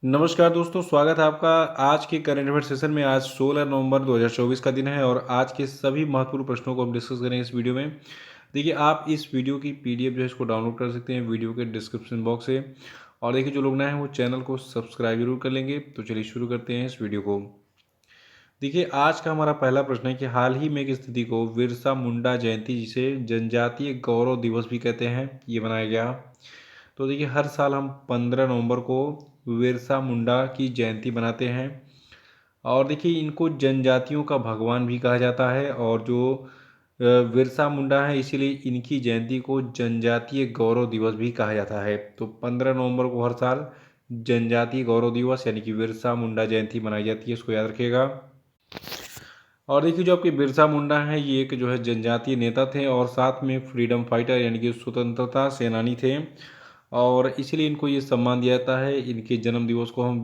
नमस्कार दोस्तों, स्वागत है आपका आज के करंट अफेयर सेशन में। आज 16 नवंबर 2024 का दिन है और आज के सभी महत्वपूर्ण प्रश्नों को हम डिस्कस करेंगे इस वीडियो में। देखिए, आप इस वीडियो की पीडीएफ जो है इसको डाउनलोड कर सकते हैं वीडियो के डिस्क्रिप्शन बॉक्स से। और देखिए, जो लोग नए हैं वो चैनल को सब्सक्राइब जरूर कर लेंगे। तो चलिए शुरू करते हैं इस वीडियो को। देखिए, आज का हमारा पहला प्रश्न है कि हाल ही में एक स्थिति को बिरसा मुंडा जयंती, जिसे जनजातीय गौरव दिवस भी कहते हैं, ये मनाया गया। तो देखिए, हर साल हम 15 नवंबर को बिरसा मुंडा की जयंती मनाते हैं। और देखिए, इनको जनजातियों का भगवान भी कहा जाता है। और जो बिरसा मुंडा है, इसीलिए इनकी जयंती को जनजातीय गौरव दिवस भी कहा जाता है। तो 15 नवंबर को हर साल जनजातीय गौरव दिवस यानी कि बिरसा मुंडा जयंती मनाई जाती है, इसको याद रखिएगा। और देखिए, जो आपके बिरसा मुंडा हैं, ये एक जो है जनजातीय नेता थे और साथ में फ्रीडम फाइटर यानी कि स्वतंत्रता सेनानी थे। और इसीलिए इनको ये सम्मान दिया जाता है। इनके जन्म दिवस को हम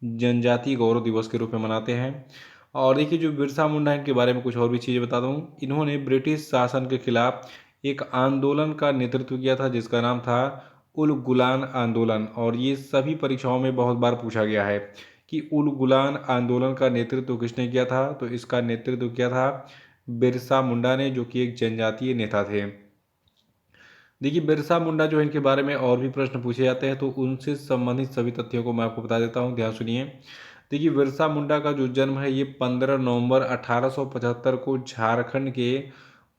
जनजातीय गौरव दिवस के रूप में मनाते हैं। और देखिए, जो बिरसा मुंडा है, इनके बारे में कुछ और भी चीज़ें बता दूँ। इन्होंने ब्रिटिश शासन के खिलाफ एक आंदोलन का नेतृत्व किया था जिसका नाम था उल गुलान आंदोलन। और ये सभी परीक्षाओं में बहुत बार पूछा गया है कि उल गुलान आंदोलन का नेतृत्व किसने किया था। तो इसका नेतृत्व किया था बिरसा मुंडा ने, जो कि एक जनजातीय नेता थे। देखिए, बिरसा मुंडा जो है, इनके बारे में और भी प्रश्न पूछे जाते हैं, तो उनसे संबंधित सभी तथ्यों को मैं आपको बता देता हूँ, ध्यान सुनिए। देखिए, बिरसा मुंडा का जो जन्म है, ये 15 नवंबर 1875 को झारखंड के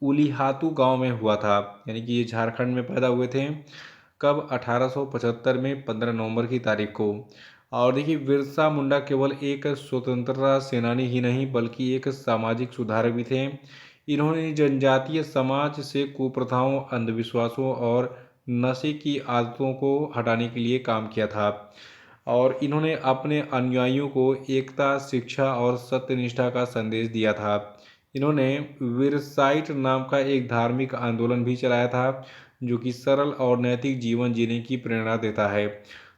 उलीहातू गांव में हुआ था। यानी कि ये झारखंड में पैदा हुए थे। कब? 1875 में 15 नवंबर की तारीख को। और देखिए, बिरसा मुंडा केवल एक स्वतंत्रता सेनानी ही नहीं बल्कि एक सामाजिक सुधारक भी थे। इन्होंने जनजातीय समाज से कुप्रथाओं, अंधविश्वासों और नशे की आदतों को हटाने के लिए काम किया था। और इन्होंने अपने अनुयायियों को एकता, शिक्षा और सत्यनिष्ठा का संदेश दिया था। इन्होंने वीरसाइट नाम का एक धार्मिक आंदोलन भी चलाया था, जो कि सरल और नैतिक जीवन जीने की प्रेरणा देता है।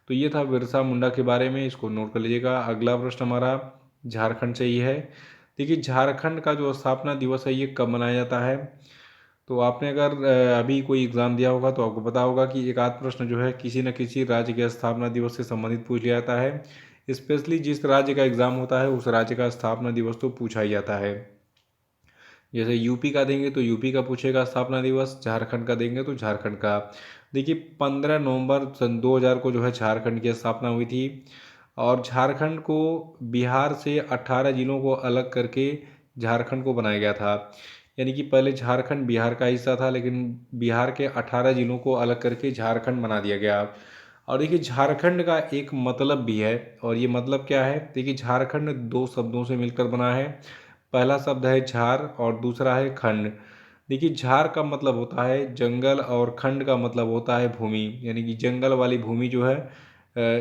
तो ये था बिरसा मुंडा के बारे में, इसको नोट कर लीजिएगा। अगला प्रश्न हमारा झारखंड से ही है। देखिए, झारखंड का जो स्थापना दिवस है, ये कब मनाया जाता है? तो आपने अगर अभी कोई एग्ज़ाम दिया होगा तो आपको पता होगा कि एक आध प्रश्न जो है किसी न किसी राज्य के स्थापना दिवस से संबंधित पूछ लिया जाता है। स्पेशली जिस राज्य का एग्ज़ाम होता है, उस राज्य का स्थापना दिवस तो पूछा ही जाता है। जैसे यूपी का देंगे तो यूपी का पूछेगा स्थापना दिवस, झारखंड का देंगे तो झारखंड का। देखिए, 15 नवंबर सन 2000 को जो है झारखंड की स्थापना हुई थी। और झारखंड को बिहार से 18 जिलों को अलग करके झारखंड को बनाया गया था। यानी कि पहले झारखंड बिहार का हिस्सा था, लेकिन बिहार के 18 जिलों को अलग करके झारखंड बना दिया गया। और देखिए, झारखंड का एक मतलब भी है। और ये मतलब क्या है? देखिए, झारखंड दो शब्दों से मिलकर बना है। पहला शब्द है झार और दूसरा है खंड। देखिए, झार का मतलब होता है जंगल और खंड का मतलब होता है भूमि। यानी कि जंगल वाली भूमि जो है,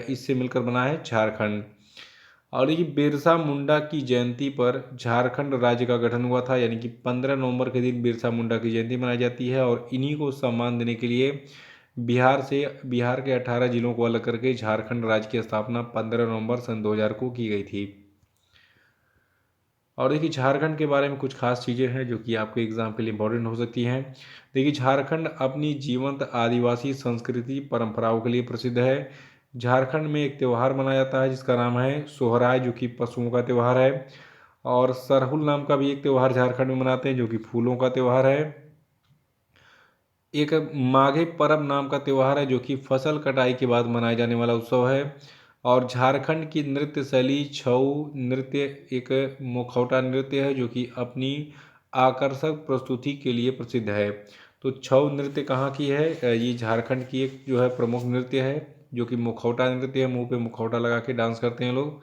इससे मिलकर बना है झारखंड। और देखिए, बिरसा मुंडा की जयंती पर झारखंड राज्य का गठन हुआ था। यानी कि 15 नवंबर के दिन बिरसा मुंडा की जयंती मनाई जाती है। और इन्हीं को सम्मान देने के लिए बिहार के 18 जिलों को अलग करके झारखंड राज्य की स्थापना 15 नवंबर सन 2000 को की गई थी। और देखिए, झारखंड के बारे में कुछ खास चीज़ें हैं जो कि आपके एग्जाम के लिए इंपॉर्टेंट हो सकती हैं। देखिए, झारखंड अपनी जीवंत आदिवासी संस्कृति परंपराओं के लिए प्रसिद्ध है। झारखंड में एक त्यौहार मनाया जाता है जिसका नाम है सोहराय, जो कि पशुओं का त्यौहार है। और सरहुल नाम का भी एक त्यौहार झारखंड में मनाते हैं, जो कि फूलों का त्यौहार है। एक माघे पर्व नाम का त्यौहार है, जो कि फसल कटाई के बाद मनाए जाने वाला उत्सव है। और झारखंड की नृत्य शैली छऊ नृत्य एक मुखौटा नृत्य है, जो कि अपनी आकर्षक प्रस्तुति के लिए प्रसिद्ध है। तो छऊ नृत्य कहाँ की है? ये झारखंड की एक जो है प्रमुख नृत्य है, जो कि मुखौटा नृत्य है। मुंह पे मुखौटा लगा के डांस करते हैं लोग।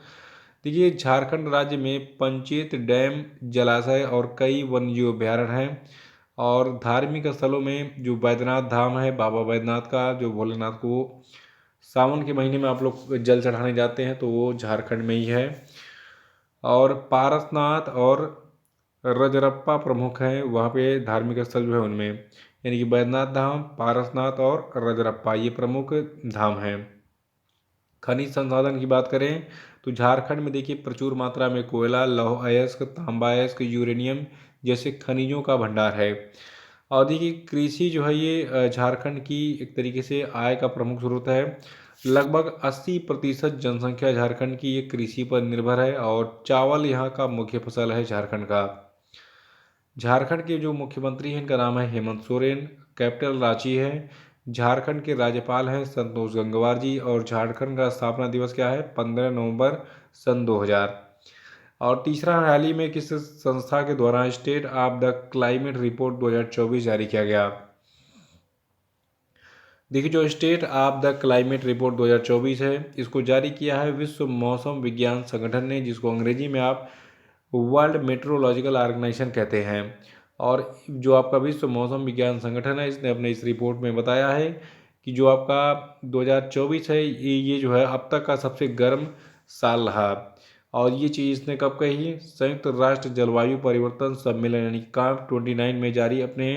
देखिए, झारखंड राज्य में पंचेत डैम, जलाशय और कई वन्यजीव अभ्यारण्य हैं। और धार्मिक स्थलों में जो बैद्यनाथ धाम है, बाबा बैद्यनाथ का, जो भोलेनाथ को सावन के महीने में आप लोग जल चढ़ाने जाते हैं, तो वो झारखंड में ही है। और पारसनाथ और रजरप्पा प्रमुख हैं वहाँ पे धार्मिक स्थल जो है उनमें। यानी कि बैद्यनाथ धाम, पारसनाथ और रजरप्पा, ये प्रमुख धाम हैं। खनिज संसाधन की बात करें तो झारखंड में देखिए प्रचुर मात्रा में कोयला, लौह अयस्क, तांबा अयस्क, यूरेनियम जैसे खनिजों का भंडार है। और देखिए, कृषि जो है ये झारखंड की एक तरीके से आय का प्रमुख स्रोत है। लगभग 80% जनसंख्या झारखंड की ये कृषि पर निर्भर है और चावल यहाँ का मुख्य फसल है झारखंड का। झारखंड के जो मुख्यमंत्री हैं इनका नाम है हेमंत सोरेन। कैपिटल रांची है। झारखंड के राज्यपाल हैं संतोष गंगवार जी और झारखंड का स्थापना दिवस क्या है 15 नवंबर सन 2000। और तीसरा, हाल ही में किस संस्था के द्वारा state of the climate report 2024 जारी किया गया। देखिए, जो state of the climate report 2024 है इसको जारी किया है विश्व मौसम विज्ञान संगठन ने, जिसको अंग्रेजी में आप वर्ल्ड मेट्रोलॉजिकल ऑर्गेनाइजेशन कहते हैं। और जो आपका विश्व मौसम विज्ञान संगठन है इसने अपने इस रिपोर्ट में बताया है कि जो आपका 2024 है ये जो है अब तक का सबसे गर्म साल रहा। और ये चीज़ इसने कब कही, संयुक्त राष्ट्र जलवायु परिवर्तन सम्मेलन यानी COP29 में जारी अपने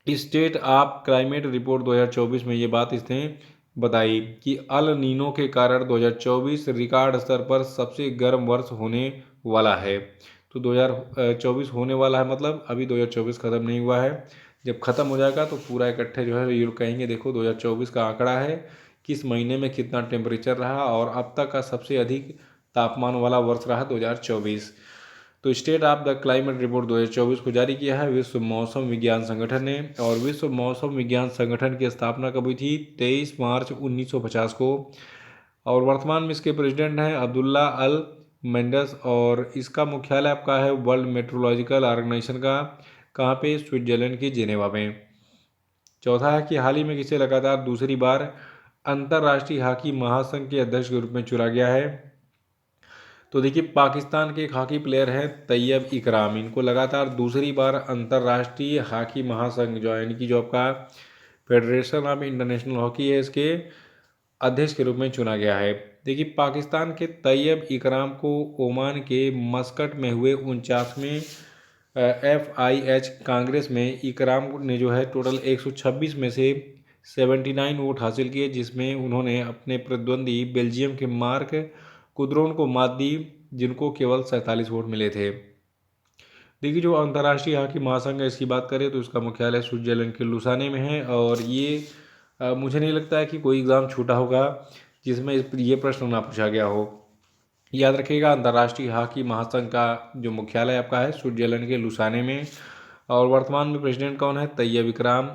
स्टेट ऑफ क्लाइमेट रिपोर्ट 2024 में ये बात इसने बताई कि अल नीनो के कारण 2024 रिकॉर्ड स्तर पर सबसे गर्म वर्ष होने वाला है। तो 2024 होने वाला है, मतलब अभी 2024 ख़त्म नहीं हुआ है। जब ख़त्म हो जाएगा तो पूरा इकट्ठे जो है ये लोग कहेंगे देखो 2024 का आंकड़ा है, किस महीने में कितना टेम्परेचर रहा और अब तक का सबसे अधिक तापमान वाला वर्ष रहा 2024। तो state of the climate report 2024 को जारी किया है विश्व मौसम विज्ञान संगठन ने। और विश्व मौसम विज्ञान संगठन की स्थापना कब हुई थी, 23 मार्च 1950 को। और वर्तमान में इसके प्रेसिडेंट हैं अब्दुल्ला अल मेंडस और इसका मुख्यालय आपका है वर्ल्ड मेट्रोलॉजिकल ऑर्गेनाइजेशन का, कहाँ पे, स्विट्जरलैंड के जेनेवा में। चौथा है कि हाल ही में किसे लगातार दूसरी बार अंतर्राष्ट्रीय हॉकी महासंघ के अध्यक्ष के रूप में चुना गया है। तो देखिए, पाकिस्तान के एक हॉकी प्लेयर हैं तैयब इकराम, इनको लगातार दूसरी बार अंतर्राष्ट्रीय हॉकी महासंघ जो यानी कि जो आपका फेडरेशन ऑफ इंटरनेशनल हॉकी है इसके अध्यक्ष के रूप में चुना गया है। देखिए, पाकिस्तान के तैयब इकराम को ओमान के मस्कट में हुए 49वें FIH कांग्रेस में इकराम ने जो है टोटल 126 में से 79 वोट हासिल किए, जिसमें उन्होंने अपने प्रतिद्वंदी बेल्जियम के मार्क कुद्रोन को मात दी, जिनको केवल 47 वोट मिले थे। देखिए, जो अंतर्राष्ट्रीय हॉकी महासंघ है इसकी बात करें तो इसका मुख्यालय स्विट्जरलैंड के लुसाने में है। और ये मुझे नहीं लगता है कि कोई एग्ज़ाम छूटा होगा जिसमें ये प्रश्न ना पूछा गया हो। याद रखिएगा, अंतर्राष्ट्रीय हॉकी महासंघ का जो मुख्यालय आपका है स्विट्जरलैंड के लुसाने में। और वर्तमान में प्रेसिडेंट कौन है, तैयब इकराम।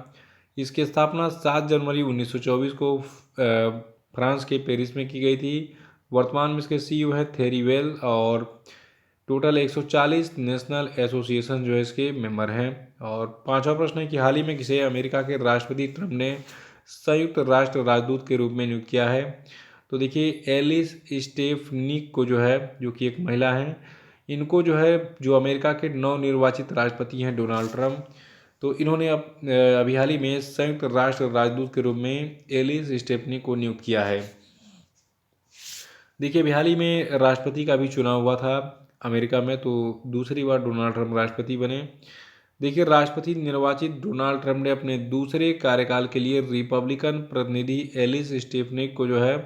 इसकी स्थापना 7 जनवरी 1924 को फ्रांस के पेरिस में की गई थी। वर्तमान में इसके CEO है थेरी वेल और टोटल 140 नेशनल एसोसिएशन जो है इसके मेंबर हैं। और पांचवा प्रश्न है कि हाल ही में किसे अमेरिका के राष्ट्रपति ट्रंप ने संयुक्त राष्ट्र राजदूत के रूप में नियुक्त किया है। तो देखिए, एलिस स्टेफनिक को जो है, जो कि एक महिला है, इनको जो है जो अमेरिका के नवनिर्वाचित राष्ट्रपति हैं डोनाल्ड ट्रंप, तो इन्होंने अभी हाल ही में संयुक्त राष्ट्र राजदूत के रूप में एलिस स्टेफनिक को नियुक्त किया है। देखिए, अभी हाल ही में राष्ट्रपति का भी चुनाव हुआ था अमेरिका में, तो दूसरी बार डोनाल्ड ट्रंप राष्ट्रपति बने। देखिए, राष्ट्रपति निर्वाचित डोनाल्ड ट्रंप ने अपने दूसरे कार्यकाल के लिए रिपब्लिकन प्रतिनिधि एलिस स्टेफनिक को जो है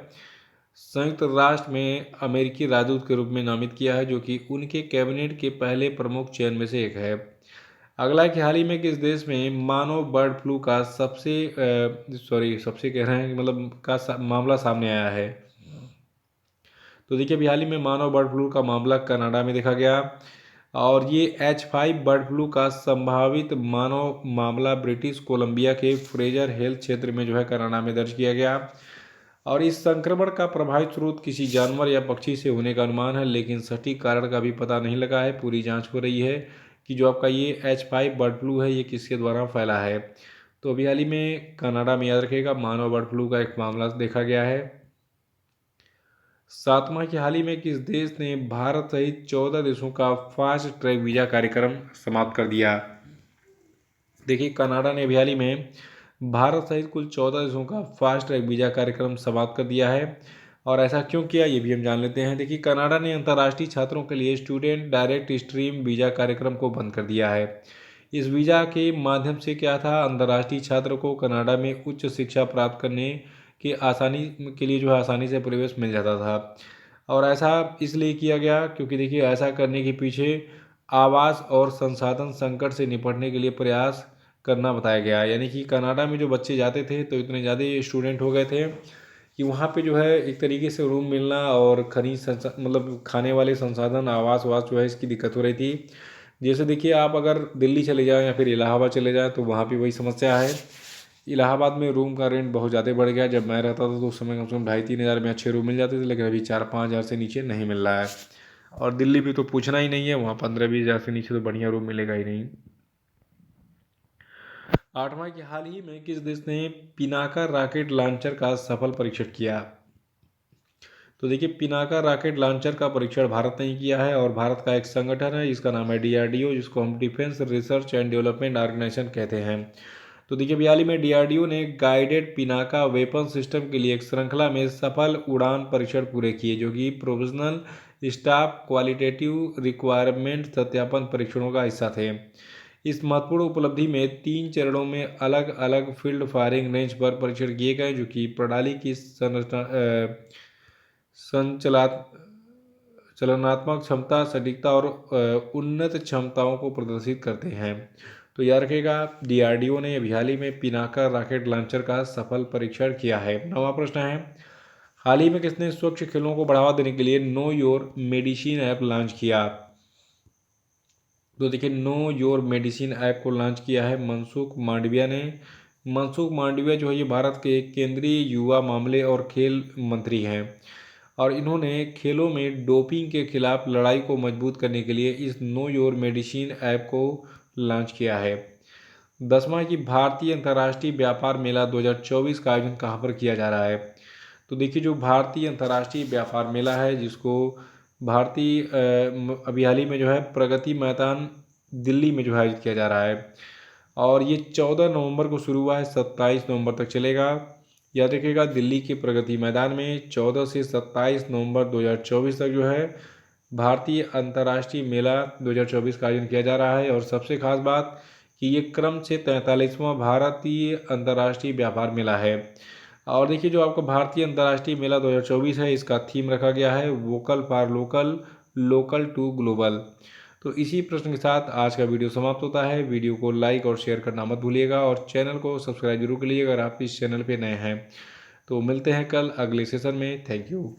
संयुक्त राष्ट्र में अमेरिकी राजदूत के रूप में नामित किया है, जो कि उनके कैबिनेट के पहले प्रमुख चयन में से एक है। अगला है कि हाल ही में किस देश में मानव बर्ड फ्लू का सबसे कह रहे हैं कि मतलब मामला सामने आया है। तो देखिए, अभी हाल ही में मानव बर्ड फ्लू का मामला कनाडा में देखा गया। और ये H5 बर्ड फ्लू का संभावित मानव मामला ब्रिटिश कोलंबिया के फ्रेजर हेल्थ क्षेत्र में जो है कनाडा में दर्ज किया गया। और इस संक्रमण का प्रभावित स्रोत किसी जानवर या पक्षी से होने का अनुमान है, लेकिन सटीक कारण का भी पता नहीं लगा है। पूरी जांच हो रही है कि जो आपका ये H5 बर्ड फ्लू है ये किसके द्वारा फैला है। तो अभी हाल ही में कनाडा में, याद रखिएगा, मानव बर्ड फ्लू का एक मामला देखा गया है। सातवां कि हाल ही में किस देश ने भारत सहित 14 देशों का फास्ट ट्रैक वीज़ा कार्यक्रम समाप्त कर दिया। देखिए, कनाडा ने अभी हाल ही में भारत सहित कुल 14 देशों का फास्ट ट्रैक वीज़ा कार्यक्रम समाप्त कर दिया है। और ऐसा क्यों किया ये भी हम जान लेते हैं। देखिए, कनाडा ने अंतर्राष्ट्रीय छात्रों के लिए स्टूडेंट डायरेक्ट स्ट्रीम वीज़ा कार्यक्रम को बंद कर दिया है। इस वीज़ा के माध्यम से क्या था, अंतर्राष्ट्रीय छात्र को कनाडा में उच्च शिक्षा प्राप्त करने की आसानी के लिए जो है आसानी से प्रवेश मिल जाता था। और ऐसा इसलिए किया गया क्योंकि देखिए, ऐसा करने के पीछे आवास और संसाधन संकट से निपटने के लिए प्रयास करना बताया गया है। यानी कि कनाडा में जो बच्चे जाते थे तो इतने ज़्यादा स्टूडेंट हो गए थे कि वहाँ पे जो है एक तरीके से रूम मिलना और खनिज मतलब खाने वाले संसाधन, आवास वास जो है इसकी दिक्कत हो रही थी। जैसे देखिए आप अगर दिल्ली चले जाएँ या फिर इलाहाबाद चले जाएँ तो वहाँ पे वही समस्या है। इलाहाबाद में रूम का रेंट बहुत ज़्यादा बढ़ गया। जब मैं रहता था तो उस समय कम से कम 2,500-3,000 में अच्छे रूम मिल जाते थे, लेकिन अभी 4-5 हज़ार से नीचे नहीं मिल रहा है। और दिल्ली भी तो पूछना ही नहीं है, वहाँ 15-20 हज़ार से नीचे तो बढ़िया रूम मिलेगा ही नहीं। 8वां कि हाल ही में किस देश ने पिनाका रॉकेट लॉन्चर का सफल परीक्षण किया? तो देखिए पिनाका रॉकेट लॉन्चर का परीक्षण भारत ने ही किया है और भारत का एक संगठन है, इसका नाम है डीआरडीओ, जिसको हम defence research and development organisation कहते हैं। तो देखिए अभी हाल ही में डीआरडीओ ने गाइडेड पिनाका वेपन सिस्टम के लिए एक श्रृंखला में सफल उड़ान परीक्षण पूरे किए, जो कि प्रोविजनल स्टाफ क्वालिटेटिव रिक्वायरमेंट सत्यापन परीक्षणों का हिस्सा थे। इस महत्वपूर्ण उपलब्धि में 3 चरणों में अलग अलग फील्ड फायरिंग रेंज पर परीक्षण किए गए, जो कि प्रणाली की संरचना संचला चलनात्मक क्षमता, सटीकता और उन्नत क्षमताओं को प्रदर्शित करते हैं। तो याद रखिएगा डीआरडीओ ने अभी हाल ही में पिनाका रॉकेट लॉन्चर का सफल परीक्षण किया है। 9वां प्रश्न है, हाल ही में किसने स्वच्छ खेलों को बढ़ावा देने के लिए know your medicine app launch किया? तो देखिए नो योर मेडिसिन ऐप को लॉन्च किया है मनसुख मांडविया ने। मनसुख मांडविया जो है ये भारत के केंद्रीय युवा मामले और खेल मंत्री हैं और इन्होंने खेलों में डोपिंग के खिलाफ लड़ाई को मजबूत करने के लिए इस नो योर मेडिसिन ऐप को लॉन्च किया है। 10वां कि भारतीय अंतर्राष्ट्रीय व्यापार मेला 2024 का आयोजन कहाँ पर किया जा रहा है? तो देखिए जो भारतीय अंतर्राष्ट्रीय व्यापार मेला है, जिसको भारतीय अभी हाल ही में जो है प्रगति मैदान दिल्ली में जो है आयोजित किया जा रहा है और ये 14 नवंबर को शुरू हुआ है, 27 नवंबर तक चलेगा। याद रखिएगा दिल्ली के प्रगति मैदान में 14 से 27 नवंबर 2024 तक जो है भारतीय अंतर्राष्ट्रीय मेला 2024 का आयोजन किया जा रहा है। और सबसे खास बात कि ये क्रम से 43वां भारतीय अंतर्राष्ट्रीय व्यापार मेला है। और देखिए जो आपका भारतीय अंतर्राष्ट्रीय मेला 2024 है, इसका थीम रखा गया है vocal for local, local to global. तो इसी प्रश्न के साथ आज का वीडियो समाप्त होता है। वीडियो को लाइक और शेयर करना मत भूलिएगा और चैनल को सब्सक्राइब जरूर करिएगा अगर आप इस चैनल पे नए हैं। तो मिलते हैं कल अगले सेशन में। Thank you.